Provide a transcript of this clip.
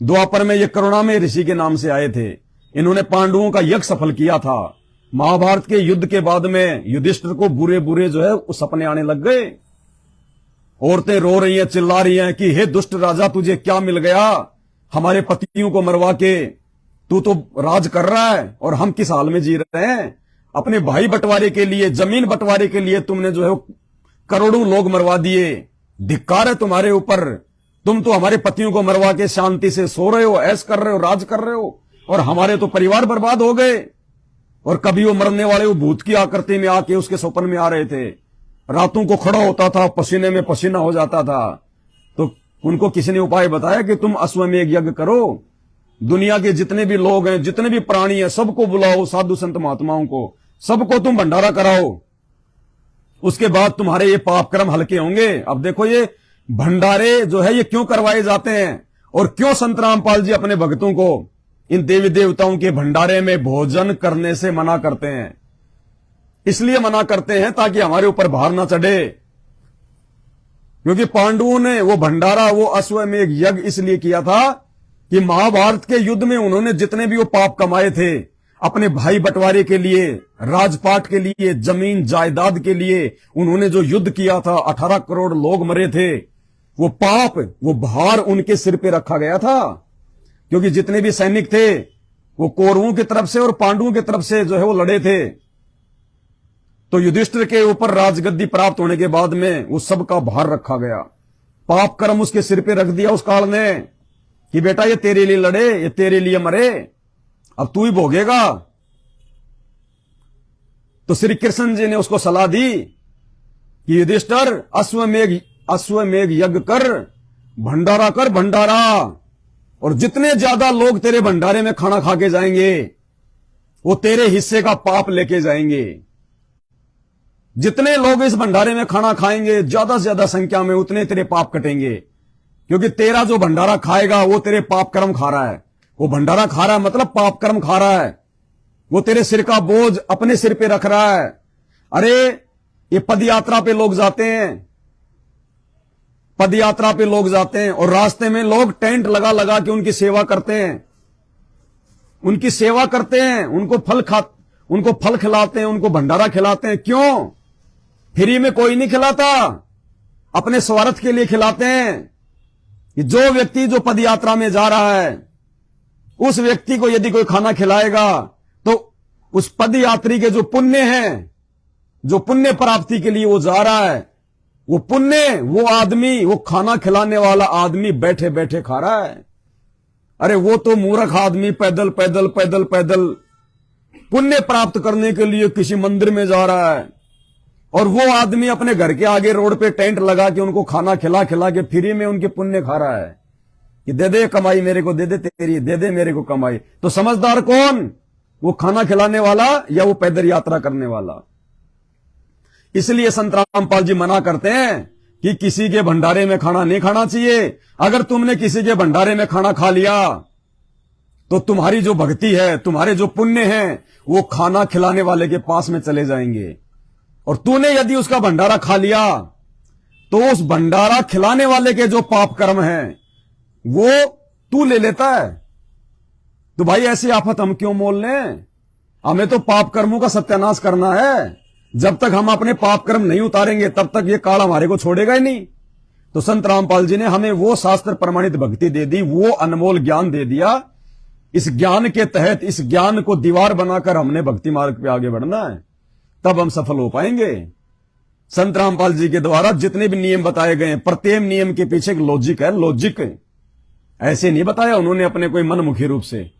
द्वापर में ये करुणामय ऋषि के नाम से आए थे। इन्होंने पांडवों का यज्ञ सफल किया था। महाभारत के युद्ध के बाद में युधिष्ठिर को बुरे बुरे जो है उस सपने आने लग गए। औरतें रो रही हैं, चिल्ला रही हैं कि हे दुष्ट राजा, तुझे क्या मिल गया? हमारे पतियों को मरवा के तू तो राज कर रहा है और हम किस हाल में जी रहे हैं। अपने भाई बंटवारे के लिए, जमीन बंटवारे के लिए तुमने जो है करोड़ों लोग मरवा दिए। धिक्कार है तुम्हारे ऊपर। तुम तो हमारे पतियों को मरवा के शांति से सो रहे हो, ऐश कर रहे हो, राज कर रहे हो, और हमारे तो परिवार बर्बाद हो गए। और कभी वो मरने वाले वो भूत की आकृति में आके उसके स्वप्न में आ रहे थे। रातों को खड़ा होता था, पसीने में पसीना हो जाता था। तो उनको किसी ने उपाय बताया कि तुम अश्वमेध यज्ञ करो, दुनिया के जितने भी लोग हैं, जितने भी प्राणी हैं, सबको बुलाओ, साधु संत महात्माओं को, सबको तुम भंडारा कराओ। उसके बाद तुम्हारे ये पाप कर्म हल्के होंगे। अब देखो ये भंडारे जो है ये क्यों करवाए जाते हैं और क्यों संत रामपाल जी अपने भक्तों को इन देवी देवताओं के भंडारे में भोजन करने से मना करते हैं। इसलिए मना करते हैं ताकि हमारे ऊपर भार ना चढ़े। क्योंकि पांडवों ने वो भंडारा, वो अश्वमेध यज्ञ इसलिए किया था कि महाभारत के युद्ध में उन्होंने जितने भी वो पाप कमाए थे, अपने भाई बंटवारे के लिए, राजपाट के लिए, जमीन जायदाद के लिए उन्होंने जो युद्ध किया था, 18 करोड़ लोग मरे थे, वो पाप, वो भार उनके सिर पे रखा गया था। क्योंकि जितने भी सैनिक थे वो कौरवों की तरफ से और पांडवों की तरफ से जो है वो लड़े थे। तो युधिष्ठिर के ऊपर राजगद्दी प्राप्त होने के बाद में उस सब का भार रखा गया। पाप कर्म उसके सिर पे रख दिया उस काल ने कि बेटा ये तेरे लिए लड़े, ये तेरे लिए मरे, अब तू ही भोगेगा। तो श्री कृष्ण जी ने उसको सलाह दी कि युधिष्ठिर अश्वमेध यज्ञ कर, भंडारा कर, भंडारा, और जितने ज्यादा लोग तेरे भंडारे में खाना खा के जाएंगे वो तेरे हिस्से का पाप लेके जाएंगे। जितने लोग इस भंडारे में खाना खाएंगे ज्यादा से ज्यादा संख्या में, उतने तेरे पाप कटेंगे। क्योंकि तेरा जो भंडारा खाएगा वो तेरे पाप कर्म खा रहा है। वो भंडारा खा रहा है मतलब पाप कर्म खा रहा है। वो तेरे सिर का बोझ अपने सिर पे रख रहा है। अरे ये पद यात्रा पे लोग जाते हैं, पद यात्रा पे लोग जाते हैं और रास्ते में लोग टेंट लगा लगा के उनकी सेवा करते हैं, उनकी सेवा करते हैं, उनको फल खिलाते हैं, उनको भंडारा खिलाते हैं। क्यों? फ्री में कोई नहीं खिलाता, अपने स्वार्थ के लिए खिलाते हैं। कि जो व्यक्ति जो पद यात्रा में जा रहा है उस व्यक्ति को यदि कोई खाना खिलाएगा तो उस पद यात्री के जो पुण्य हैं, जो पुण्य प्राप्ति के लिए वो जा रहा है, वो पुण्य, वो आदमी, वो खाना खिलाने वाला आदमी बैठे बैठे खा रहा है। अरे वो तो मूर्ख आदमी पैदल पैदल पैदल पैदल पुण्य प्राप्त करने के लिए किसी मंदिर में जा रहा है, और वो आदमी अपने घर के आगे रोड पे टेंट लगा के उनको खाना खिला खिला के फ्री में उनके पुण्य खा रहा है कि दे दे कमाई मेरे को, दे दे तेरी, दे दे मेरे को कमाई। तो समझदार कौन? वो खाना खिलाने वाला या वो पैदल यात्रा करने वाला? इसलिए संत रामपाल जी मना करते हैं कि किसी के भंडारे में खाना नहीं खाना चाहिए। अगर तुमने किसी के भंडारे में खाना खा लिया तो तुम्हारी जो भक्ति है, तुम्हारे जो पुण्य हैं, वो खाना खिलाने वाले के पास में चले जाएंगे। और तूने यदि उसका भंडारा खा लिया तो उस भंडारा खिलाने वाले के जो पाप कर्म हैं वो तू ले लेता है। तो भाई ऐसी आफत हम क्यों मोल लें? हमें तो पाप कर्मों का सत्यानाश करना है। जब तक हम अपने पाप कर्म नहीं उतारेंगे तब तक ये काल हमारे को छोड़ेगा ही नहीं। तो संत रामपाल जी ने हमें वो शास्त्र प्रमाणित भक्ति दे दी, वो अनमोल ज्ञान दे दिया। इस ज्ञान के तहत, इस ज्ञान को दीवार बनाकर हमने भक्ति मार्ग पे आगे बढ़ना है, तब हम सफल हो पाएंगे। संत रामपाल जी के द्वारा जितने भी नियम बताए गए हैं, प्रत्येक नियम के पीछे एक लॉजिक है। लॉजिक ऐसे नहीं बताया उन्होंने अपने कोई मनमुखी रूप से।